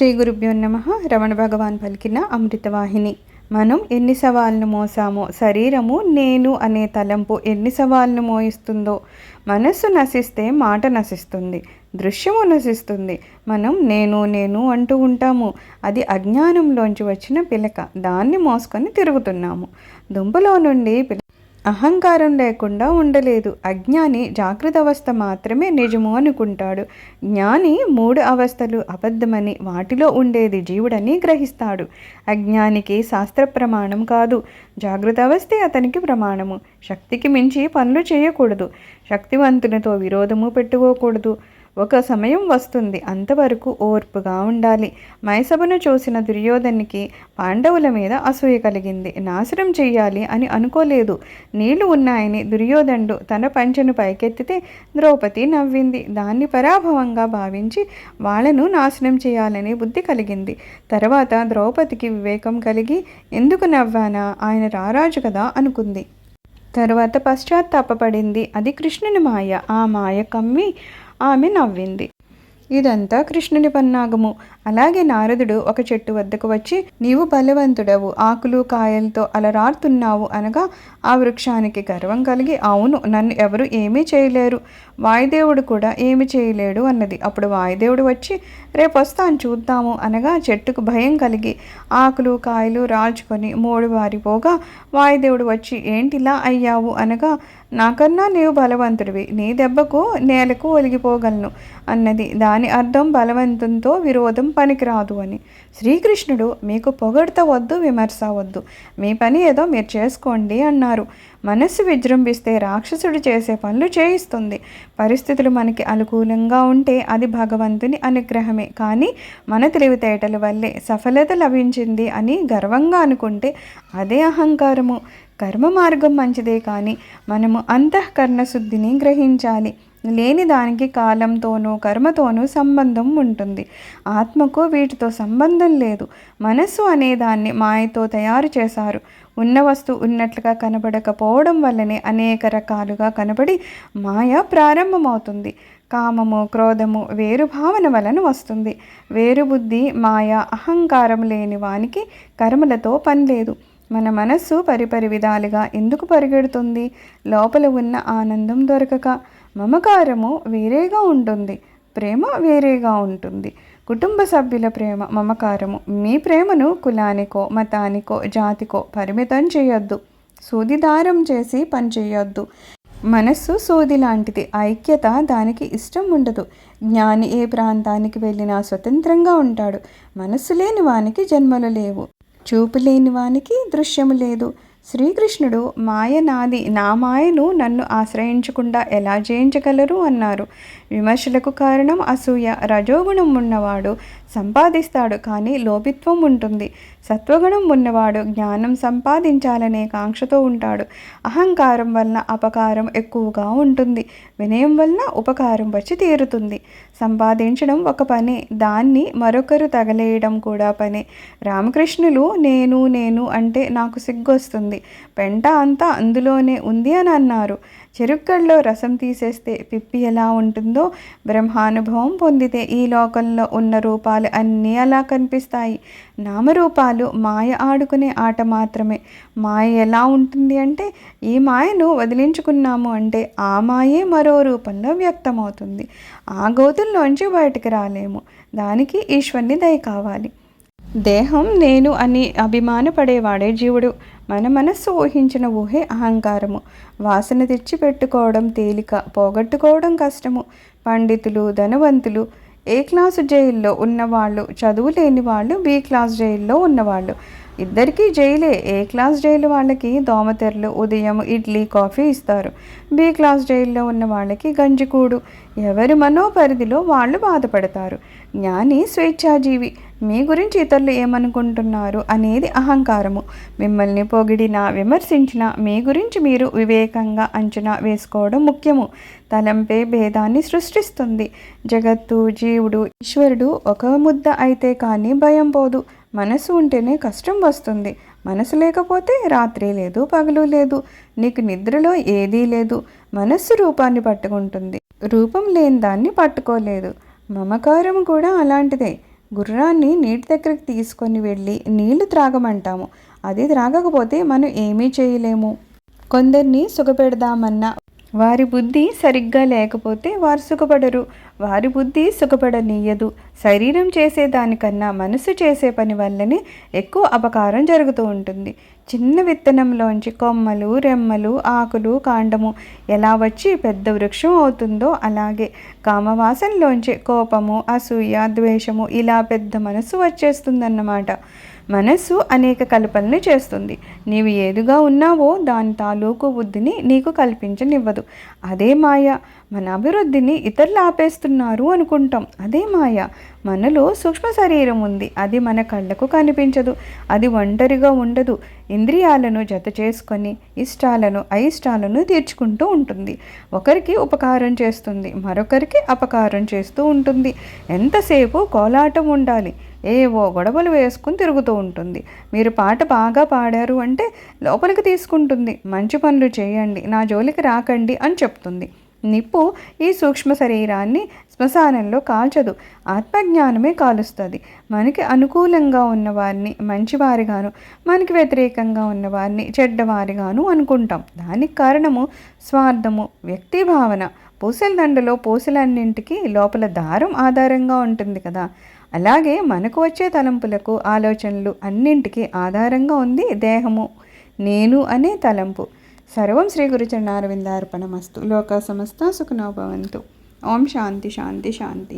శ్రీ గురుభ్యో నమః. రమణ భగవాన్ పలికిన అమృతవాహిని. మనం ఎన్ని సవాళ్ళను మోసామో, శరీరము నేను అనే తలంపు ఎన్ని సవాళ్ళను మోయిస్తుందో. మనస్సు నశిస్తే మాట నశిస్తుంది, దృశ్యము నశిస్తుంది. మనం నేను నేను అంటూ ఉంటాము. అది అజ్ఞానంలోంచి వచ్చిన పిలక. దాన్ని మోసుకొని తిరుగుతున్నాము. దుంపలో నుండి అహంకారం లేకుండా ఉండలేదు. అజ్ఞాని జాగృత అవస్థ మాత్రమే నిజము అనుకుంటాడు. జ్ఞాని 3 అవస్థలు అబద్ధమని, వాటిలో ఉండేది జీవుడని గ్రహిస్తాడు. అజ్ఞానికి శాస్త్ర ప్రమాణం కాదు, జాగృత అవస్థే అతనికి ప్రమాణము. శక్తికి మించి పనులు చేయకూడదు, శక్తివంతునితో విరోధము పెట్టుకోకూడదు. ఒక సమయం వస్తుంది, అంతవరకు ఓర్పుగా ఉండాలి. మైసభను చూసిన దుర్యోధనికి పాండవుల మీద అసూయ కలిగింది. నాశనం చెయ్యాలి అని అనుకోలేదు. నీళ్లు ఉన్నాయని దుర్యోధనుడు తన పంచెను పైకెత్తితే ద్రౌపది నవ్వింది. దాన్ని పరాభవంగా భావించి వాళ్ళను నాశనం చేయాలనే బుద్ధి కలిగింది. తర్వాత ద్రౌపదికి వివేకం కలిగి ఎందుకు నవ్వానా, ఆయన రారాజు కదా అనుకుంది. తర్వాత పశ్చాత్తాపపడింది. అది కృష్ణుని మాయ. ఆ మాయ కమ్మి ఆమె నవ్వింది. ఇదంతా కృష్ణుని పన్నాగము. అలాగే నారదుడు ఒక చెట్టు వద్దకు వచ్చి, నీవు బలవంతుడవు, ఆకులు కాయలతో అలరారుతున్నావు అనగా ఆ వృక్షానికి గర్వం కలిగి, అవును, నన్ను ఎవరు ఏమీ చేయలేరు, వాయుదేవుడు కూడా ఏమి చేయలేడు అన్నది. అప్పుడు వాయుదేవుడు వచ్చి, రేపు వస్తాను చూద్దాము అనగా చెట్టుకు భయం కలిగి ఆకులు కాయలు రాల్చుకొని 3 వారిపోగా వాయుదేవుడు వచ్చి, ఏంటిలా అయ్యావు అనగా, నాకన్నా నీవు బలవంతుడివి, నీ దెబ్బకు నేలకు ఒలిగిపోగలను అన్నది. దాని అర్థం బలవంతంతో విరోధం పనికిరాదు అని. శ్రీకృష్ణుడు, మీకు పొగడ్త వద్దు, విమర్శ వద్దు, మీ పని ఏదో మీరు చేసుకోండి అన్నారు. మనస్సు విజృంభిస్తే రాక్షసుడు చేసే పనులు చేయిస్తుంది. పరిస్థితులు మనకి అనుకూలంగా ఉంటే అది భగవంతుని అనుగ్రహమే. కానీ మన తెలివితేటల వల్లే సఫలత లభించింది అని గర్వంగా అనుకుంటే అదే అహంకారము. కర్మ మార్గం మంచిదే, కానీ మనము అంతఃకరణ శుద్ధిని గ్రహించాలి. లేని దానికి కాలంతోనూ కర్మతోనూ సంబంధం ఉంటుంది. ఆత్మకు వీటితో సంబంధం లేదు. మనస్సు అనేదాన్ని మాయతో తయారు చేశారు. ఉన్న వస్తువు ఉన్నట్లుగా కనబడకపోవడం వల్లనే అనేక రకాలుగా కనబడి మాయ ప్రారంభమవుతుంది. కామము, క్రోధము వేరు భావన వలన వస్తుంది. వేరు బుద్ధి, మాయ, అహంకారం లేని వానికి కర్మలతో పని లేదు. మన మనస్సు పరిపరి విధాలుగా ఎందుకు పరిగెడుతుంది? లోపల ఉన్న ఆనందం దొరకక. మమకారము వేరేగా ఉంటుంది, ప్రేమ వేరేగా ఉంటుంది. కుటుంబ సభ్యుల ప్రేమ మమకారము. మీ ప్రేమను కులానికో, మతానికో, జాతికో పరిమితం చేయొద్దు. సూదిదారం చేసి పనిచేయొద్దు. మనస్సు సూది లాంటిది. ఐక్యత దానికి ఇష్టం ఉండదు. జ్ఞాని ఏ ప్రాంతానికి వెళ్ళినా స్వతంత్రంగా ఉంటాడు. మనస్సు లేని వానికి జన్మలు లేవు, చూపు లేని వానికి దృశ్యము లేదు. శ్రీకృష్ణుడు, మాయ నాది, నా మాయను నన్ను ఆశ్రయించకుండా ఎలా జయించగలరు అన్నారు. విమర్శలకు కారణం అసూయ. రజోగుణం ఉన్నవాడు సంపాదిస్తాడు, కానీ లోభిత్వం ఉంటుంది. సత్వగుణం ఉన్నవాడు జ్ఞానం సంపాదించాలనే కాంక్షతో ఉంటాడు. అహంకారం వలన అపకారం ఎక్కువగా ఉంటుంది. వినయం వలన ఉపకారం వచ్చి తీరుతుంది. సంపాదించడం ఒక పనే, దాన్ని మరొకరు తగలేయడం కూడా పనే. రామకృష్ణులు నేను నేను అంటే నాకు సిగ్గొస్తుంది, పెంట అంతా అందులోనే ఉంది అని అన్నారు. చెరుగ్గల్లో రసం తీసేస్తే పిప్పి ఎలా ఉంటుందో, బ్రహ్మానుభవం పొందితే ఈ లోకంలో ఉన్న రూపాలు అన్నీ అలా కనిపిస్తాయి. నామరూపాలు మాయ ఆడుకునే ఆట మాత్రమే. మాయ ఎలా ఉంటుంది అంటే, ఈ మాయను వదిలించుకున్నాము అంటే ఆ మాయే మరో రూపంలో వ్యక్తమవుతుంది. ఆ గోతుల్లోంచి బయటికి రాలేము. దానికి ఈశ్వరుని దయ కావాలి. దేహం నేను అని అభిమానపడేవాడే జీవుడు. మన మనస్సు ఊహించిన ఊహే అహంకారము. వాసన తెచ్చి పెట్టుకోవడం తేలిక, పోగొట్టుకోవడం కష్టము. పండితులు, ధనవంతులు ఏ క్లాసు జైల్లో ఉన్నవాళ్ళు, చదువు లేని వాళ్ళు బి క్లాస్ జైల్లో ఉన్నవాళ్ళు, ఇద్దరికీ జైలే. ఏ క్లాస్ జైలు వాళ్ళకి దోమతెరలు, ఉదయం ఇడ్లీ కాఫీ ఇస్తారు. బి క్లాస్ జైల్లో ఉన్న వాళ్ళకి గంజికూడు. ఎవరి మనోపరిధిలో వాళ్ళు బాధపడతారు. జ్ఞాని స్వేచ్ఛాజీవి. మీ గురించి ఇతరులు ఏమనుకుంటున్నారు అనేది అహంకారము. మిమ్మల్ని పొగిడినా విమర్శించినా మీ గురించి మీరు వివేకంగా అంచనా వేసుకోవడం ముఖ్యము. తలంపే భేదాన్ని సృష్టిస్తుంది. జగత్తు, జీవుడు, ఈశ్వరుడు ఒక ముద్ద అయితే కానీ భయం పోదు. మనసు ఉంటేనే కష్టం వస్తుంది. మనసు లేకపోతే రాత్రి లేదు, పగలు లేదు. నీకు నిద్రలో ఏదీ లేదు. మనస్సు రూపాన్ని పట్టుకుంటుంది, రూపం లేని దాన్ని పట్టుకోలేదు. మమకారం కూడా అలాంటిదే. గుర్రాన్ని నీటి దగ్గరికి తీసుకొని వెళ్ళి నీళ్లు త్రాగమంటాము. అది త్రాగకపోతే మనం ఏమీ చేయలేము. కొందరిని సుఖపెడదామన్నా వారి బుద్ధి సరిగ్గా లేకపోతే వారు సుఖపడరు. వారి బుద్ధి సుఖపడనీయదు. శరీరం చేసేదానికన్నా మనసు చేసే పని వల్లనే ఎక్కువ అపకారం జరుగుతూ ఉంటుంది. చిన్న విత్తనంలోంచి కొమ్మలు, రెమ్మలు, ఆకులు, కాండము ఎలా వచ్చి పెద్ద వృక్షం అవుతుందో అలాగే కామవాసనలోంచి కోపము, అసూయ, ద్వేషము ఇలా పెద్ద మనసు వచ్చేస్తుందన్నమాట. మనస్సు అనేక కల్పనలు చేస్తుంది. నీవు ఏదుగా ఉన్నావో దాని తాలూకు బుద్ధిని నీకు కల్పించనివ్వదు. అదే మాయ. మన అభివృద్ధిని ఇతరులు ఆపేస్తున్నారు అనుకుంటాం. అదే మాయ. మనలో సూక్ష్మ శరీరం ఉంది. అది మన కళ్ళకు కనిపించదు. అది ఒంటరిగా ఉండదు. ఇంద్రియాలను జత చేసుకొని ఇష్టాలను అయిష్టాలను తీర్చుకుంటూ ఉంటుంది. ఒకరికి ఉపకారం చేస్తుంది, మరొకరికి అపకారం చేస్తూ ఉంటుంది. ఎంతసేపు కోలాటం ఉండాలి. ఏవో గొడవలు వేసుకుని తిరుగుతూ ఉంటుంది. మీరు పాట బాగా పాడారు అంటే లోపలికి తీసుకుంటుంది. మంచి పనులు చేయండి, నా జోలికి రాకండి అని చెప్తుంది. నిప్పు ఈ సూక్ష్మ శరీరాన్ని శ్మశానంలో కాల్చదు. ఆత్మజ్ఞానమే కాలుస్తుంది. మనకి అనుకూలంగా ఉన్నవారిని మంచివారిగాను, మనకి వ్యతిరేకంగా ఉన్నవారిని చెడ్డవారిగాను అనుకుంటాం. దానికి కారణము స్వార్థము, వ్యక్తిభావన. పూసల దండలో పూసలన్నింటికి లోపల దారం ఆధారంగా ఉంటుంది కదా. అలాగే మనకు వచ్చే తలంపులకు, ఆలోచనలు అన్నింటికీ ఆధారంగా ఉంది దేహము, నేను అనే తలంపు. సర్వం శ్రీ గురుచరణారవిందార్పణమస్తు. లోకా సమస్తా సుఖినో భవంతు. ఓం శాంతి శాంతి శాంతి.